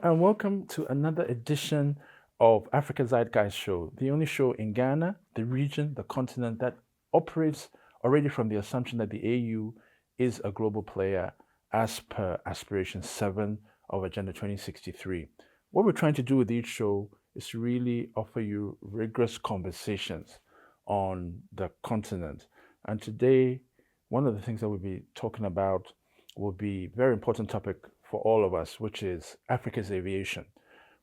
and welcome to another edition of Africa Zeitgeist Show, the only show in Ghana, the region, the continent that operates already from the assumption that the AU is a global player as per Aspiration 7 of Agenda 2063. What we're trying to do with each show is to really offer you rigorous conversations on the continent. And today, one of the things that we'll be talking about will be a very important topic for all of us, which is Africa's aviation.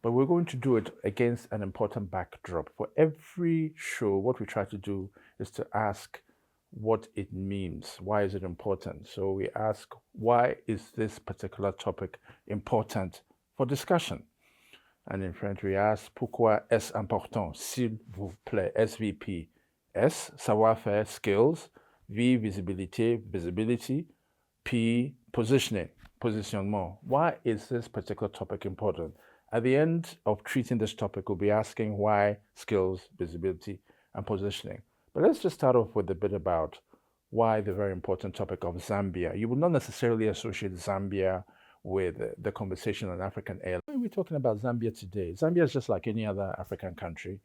But we're going to do it against an important backdrop. For every show, what we try to do is to ask what it means. Why is it important? So we ask, why is this particular topic important for discussion? And in French, we ask, pourquoi est-ce important, s'il vous plaît? SVP. S, savoir-faire, skills. V, visibility, visibility. P, positioning, positionnement. Why is this particular topic important? At the end of treating this topic, we'll be asking why skills, visibility, and positioning. But let's just start off with a bit about why the very important topic of Zambia. You will not necessarily associate Zambia with the conversation on African airlines. Why are we talking about Zambia today? Zambia is just like any other African country,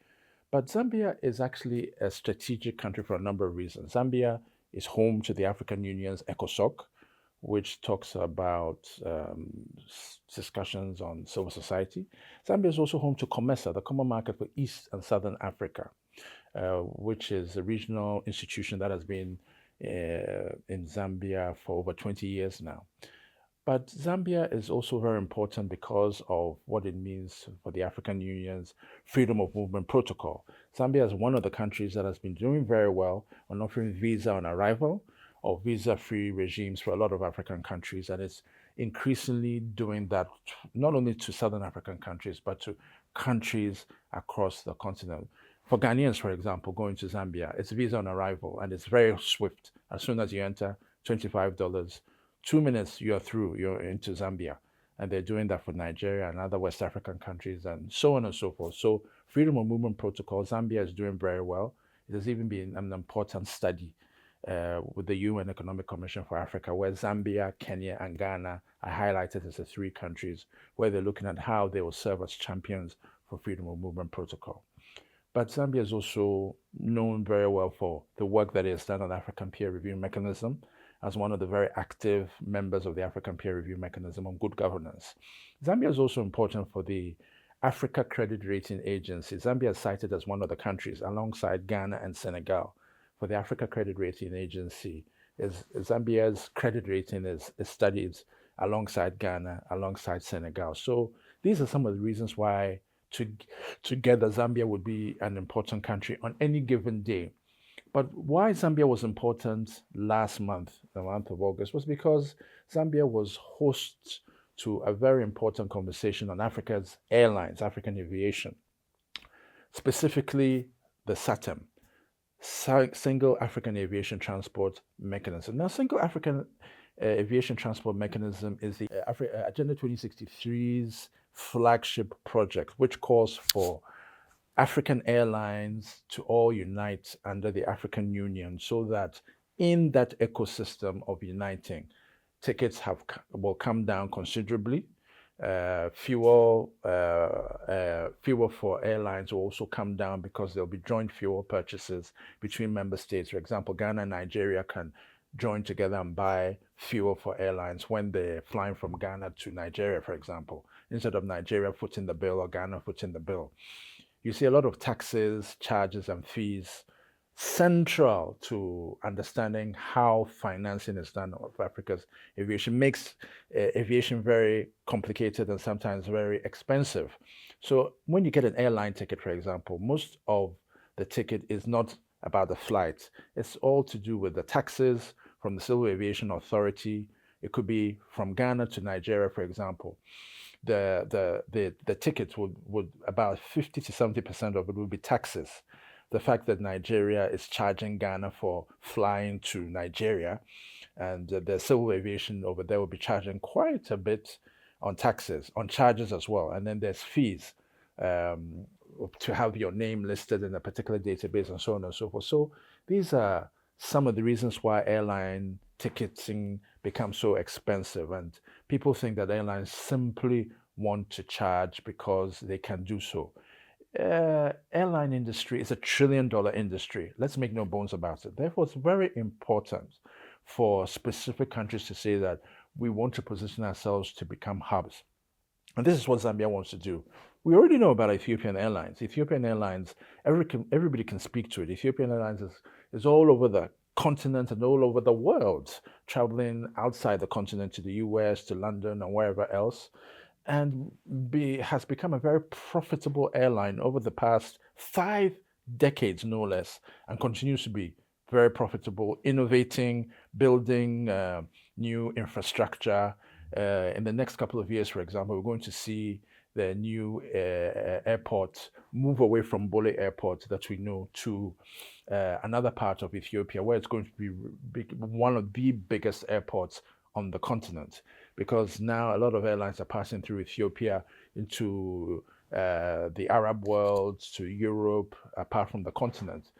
but Zambia is actually a strategic country for a number of reasons. Zambia is home to the African Union's ECOSOC, which talks about discussions on civil society. Zambia is also home to COMESA, the Common Market for East and Southern Africa, which is a regional institution that has been in Zambia for over 20 years now. But Zambia is also very important because of what it means for the African Union's Freedom of Movement Protocol. Zambia is one of the countries that has been doing very well on offering visa on arrival or visa-free regimes for a lot of African countries, and it's increasingly doing that not only to Southern African countries, but to countries across the continent. For Ghanaians, for example, going to Zambia, it's visa on arrival, and it's very swift. As soon as you enter, $25, 2 minutes, you're through, you're into Zambia. And they're doing that for Nigeria and other West African countries, and so on and so forth. So Freedom of Movement Protocol, Zambia is doing very well. It has even been an important study with the UN Economic Commission for Africa, where Zambia, Kenya, and Ghana are highlighted as the three countries where they're looking at how they will serve as champions for Freedom of Movement Protocol. But Zambia is also known very well for the work that it has done on the African Peer Review Mechanism as one of the very active members of the African Peer Review Mechanism on good governance. Zambia is also important for the Africa Credit Rating Agency. Zambia is cited as one of the countries alongside Ghana and Senegal for the Africa Credit Rating Agency. Zambia's credit rating is studied alongside Ghana, alongside Senegal. So these are some of the reasons why together Zambia would be an important country on any given day. But why Zambia was important last month, the month of August, was because Zambia was host to a very important conversation on Africa's airlines, African aviation, specifically the SAATM, Single African Aviation Transport Mechanism. Now, Single African Aviation Transport Mechanism is the Agenda 2063's flagship project, which calls for African airlines to all unite under the African Union so that in that ecosystem of uniting, tickets will come down considerably. Fuel for airlines will also come down because there'll be joint fuel purchases between member states. For example, Ghana and Nigeria can join together and buy fuel for airlines when they're flying from Ghana to Nigeria, for example, instead of Nigeria footing the bill or Ghana footing the bill. You see a lot of taxes, charges, and fees central to understanding how financing is done of Africa's aviation. Makes aviation very complicated and sometimes very expensive. So when you get an airline ticket, for example, most of the ticket is not about the flight. It's all to do with the taxes from the Civil Aviation Authority. It could be from Ghana to Nigeria, for example. The tickets would about 50 to 70% of it would be taxes. The fact that Nigeria is charging Ghana for flying to Nigeria, and the civil aviation over there will be charging quite a bit on taxes, on charges as well. And then there's fees to have your name listed in a particular database and so on and so forth. So these are some of the reasons why airline ticketing becomes so expensive. And people think that airlines simply want to charge because they can do so. Airline industry is $1 trillion industry. Let's make no bones about it. Therefore, it's very important for specific countries to say that we want to position ourselves to become hubs. And this is what Zambia wants to do. We already know about Ethiopian Airlines. Ethiopian Airlines, everybody can speak to it. Ethiopian Airlines is all over the continent and all over the world, traveling outside the continent to the US, to London, and wherever else, and has become a very profitable airline over the past 5 decades, no less, and continues to be very profitable, innovating, building new infrastructure. In the next couple of years, for example, we're going to see the new airport move away from Bole Airport that we know to another part of Ethiopia, where it's going to be one of the biggest airports on the continent, because now a lot of airlines are passing through Ethiopia into the Arab world, to Europe, apart from the continent.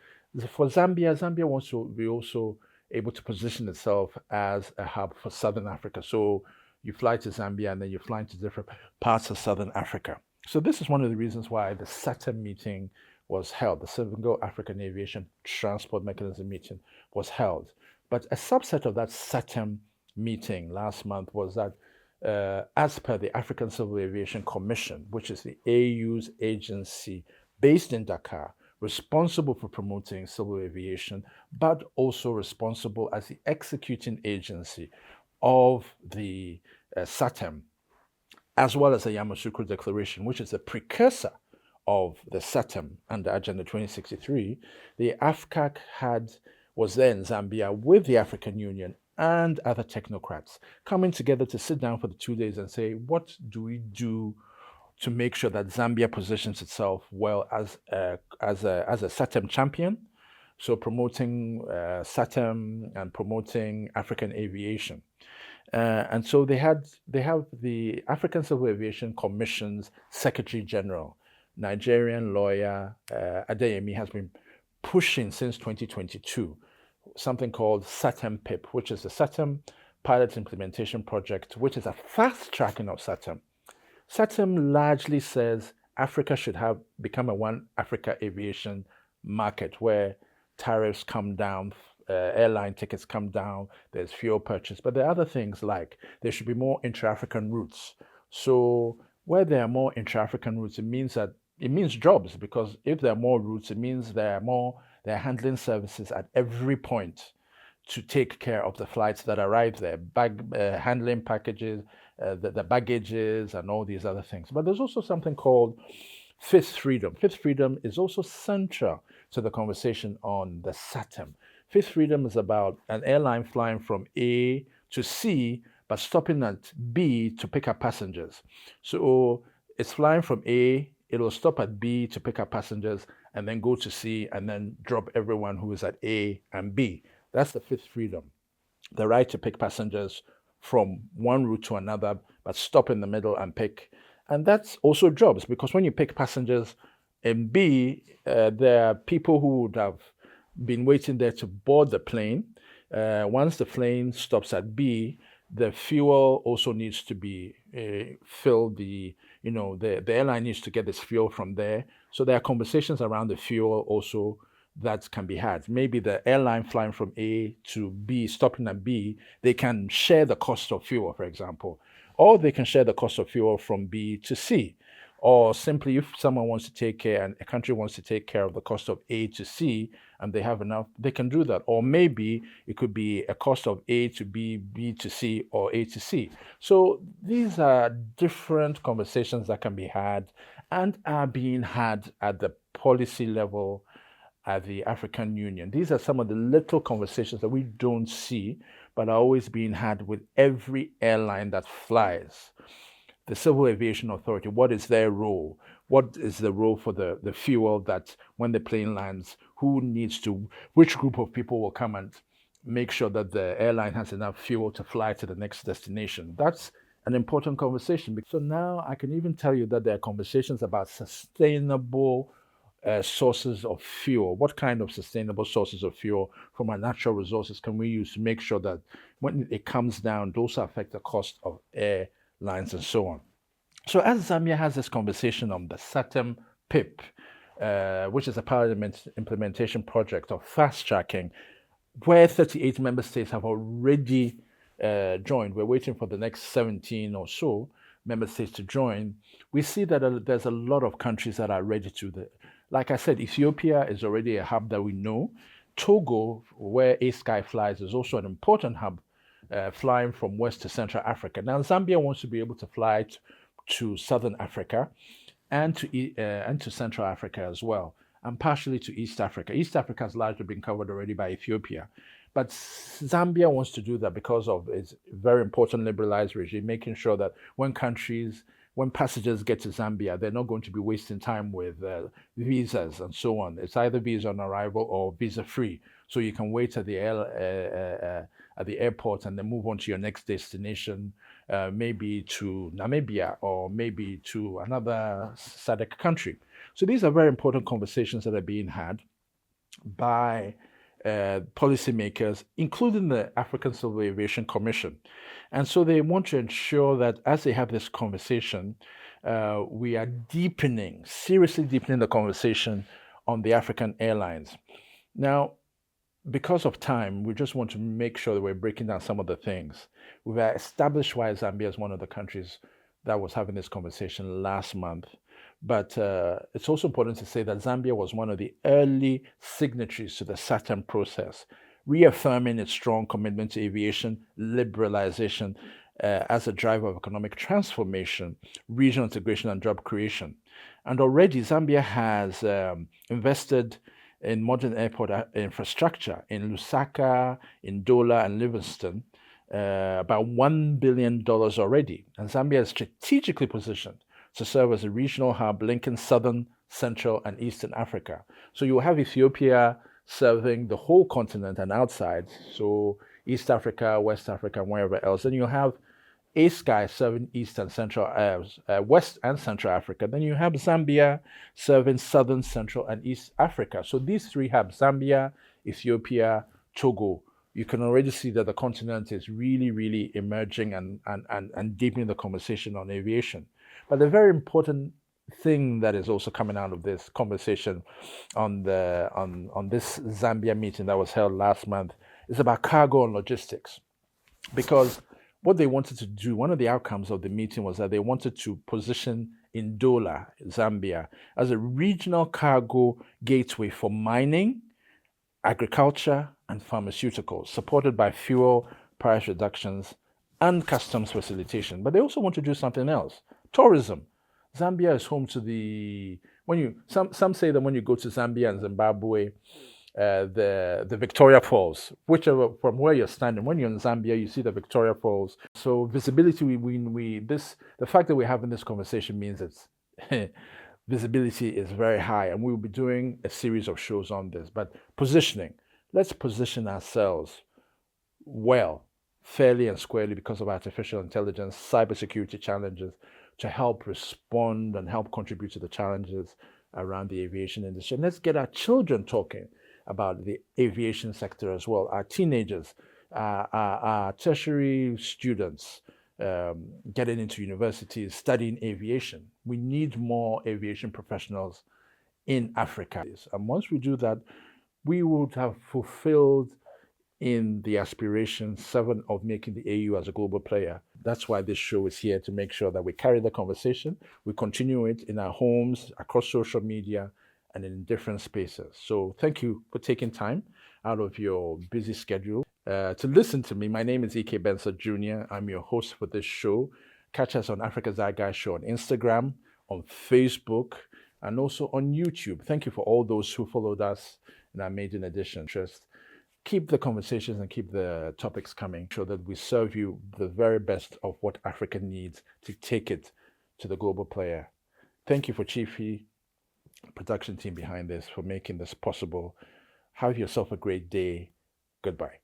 For Zambia, Zambia wants to be also able to position itself as a hub for Southern Africa. So you fly to Zambia and then you fly into different parts of Southern Africa. So this is one of the reasons why the SAATM meeting was held. The Single African Aviation Transport Mechanism meeting was held. But a subset of that SAATM meeting last month was that as per the African Civil Aviation Commission, which is the AU's agency based in Dakar, responsible for promoting civil aviation, but also responsible as the executing agency of the SAATM, as well as the Yamoussoukro Declaration, which is a precursor of the SAATM under Agenda 2063. The AFCAC was there in Zambia with the African Union and other technocrats coming together to sit down for the 2 days and say, what do we do to make sure that Zambia positions itself well as a SAATM champion? So promoting SAATM and promoting African aviation. And so they have the African Civil Aviation Commission's Secretary General, Nigerian lawyer Adeyemi, has been pushing since 2022 something called SAATM PIP, which is the SAATM Pilot Implementation Project, which is a fast tracking of SAATM. SAATM largely says Africa should become a one Africa aviation market where tariffs come down, airline tickets come down, there's fuel purchase, but there are other things like there should be more intra-African routes. So where there are more intra-African routes, it means jobs, because if there are more routes, it means there are handling services at every point to take care of the flights that arrive there, handling packages, the baggages, and all these other things. But there's also something called Fifth Freedom. Fifth Freedom is also central to the conversation on the SAATM. Fifth Freedom is about an airline flying from A to C, but stopping at B to pick up passengers. So it's flying from A, it'll stop at B to pick up passengers, and then go to C, and then drop everyone who is at A and B. That's the fifth freedom. The right to pick passengers from one route to another, but stop in the middle and pick. And that's also jobs, because when you pick passengers in B, there are people who would have been waiting there to board the plane. Once the plane stops at B, the fuel also needs to be filled. The airline needs to get this fuel from there. So there are conversations around the fuel also that can be had. Maybe the airline flying from A to B, stopping at B, they can share the cost of fuel, for example, or they can share the cost of fuel from B to C. Or simply, if someone wants to take care, and a country wants to take care of the cost of A to C, and they have enough, they can do that. Or maybe it could be a cost of A to B, B to C, or A to C. So these are different conversations that can be had and are being had at the policy level at the African Union. These are some of the little conversations that we don't see, but are always being had with every airline that flies. The Civil Aviation Authority, what is their role? What is the role for the fuel that when the plane lands, which group of people will come and make sure that the airline has enough fuel to fly to the next destination? That's an important conversation. So now I can even tell you that there are conversations about sustainable sources of fuel. What kind of sustainable sources of fuel from our natural resources can we use to make sure that when it comes down, those affect the cost of airlines and so on? So as Zambia has this conversation on the SAATM PIP, which is a parliament implementation project of fast tracking, where 38 member states have already joined. We're waiting for the next 17 or so member states to join. We see that there's a lot of countries that are ready to. Like I said, Ethiopia is already a hub that we know. Togo, where A-Sky flies, is also an important hub, flying from West to Central Africa. Now, Zambia wants to be able to fly to Southern Africa and to Central Africa as well, and partially to East Africa. East Africa has largely been covered already by Ethiopia, but Zambia wants to do that because of its very important liberalized regime, making sure that when passengers get to Zambia, they're not going to be wasting time with visas and so on. It's either visa on arrival or visa free, so you can wait at the airport and then move on to your next destination, maybe to Namibia or maybe to another SADC country. So these are very important conversations that are being had by policymakers, including the African Civil Aviation Commission. And so they want to ensure that as they have this conversation, we are seriously deepening the conversation on the African airlines. Now, because of time, we just want to make sure that we're breaking down some of the things. We've established why Zambia is one of the countries that was having this conversation last month. But it's also important to say that Zambia was one of the early signatories to the SAATM process, reaffirming its strong commitment to aviation liberalization as a driver of economic transformation, regional integration, and job creation. And already Zambia has invested in modern airport infrastructure in Lusaka, in Dola, and Livingston, about $1 billion already. And Zambia is strategically positioned to serve as a regional hub linking Southern, Central, and Eastern Africa. So you will have Ethiopia serving the whole continent and outside, so East Africa, West Africa, and wherever else. Then you have A-Sky serving East and Central, West and Central Africa. Then you have Zambia serving Southern, Central, and East Africa. So these three hubs, Zambia, Ethiopia, Togo, you can already see that the continent is really, really emerging and deepening the conversation on aviation. But the very important thing that is also coming out of this conversation on this Zambia meeting that was held last month is about cargo and logistics. Because what they wanted to do, one of the outcomes of the meeting was that they wanted to position Ndola, Zambia, as a regional cargo gateway for mining, agriculture, and pharmaceuticals, supported by fuel price reductions and customs facilitation. But they also want to do something else. Tourism. Zambia is home to some say that when you go to Zambia and Zimbabwe, the Victoria Falls, whichever from where you're standing. When you're in Zambia, you see the Victoria Falls. So visibility, the fact that we're having this conversation means it's visibility is very high, and we will be doing a series of shows on this. But positioning, let's position ourselves well, fairly and squarely because of artificial intelligence, cybersecurity challenges, to help respond and help contribute to the challenges around the aviation industry. And let's get our children talking about the aviation sector as well, our teenagers, our tertiary students getting into universities, studying aviation. We need more aviation professionals in Africa. And once we do that, we would have fulfilled in the aspiration 7 of making the AU as a global player. That's why this show is here, to make sure that we carry the conversation, we continue it in our homes, across social media, and in different spaces. So thank you for taking time out of your busy schedule to listen to me. My name is E.K. Benson Jr. I'm your host for this show. Catch us on Africa Zeitgeist Show on Instagram, on Facebook, and also on YouTube. Thank you for all those who followed us in our maiden edition. Just keep the conversations and keep the topics coming, so that we serve you the very best of what Africa needs to take it to the global player. Thank you for Chiefy, production team behind this, for making this possible. Have yourself a great day. Goodbye.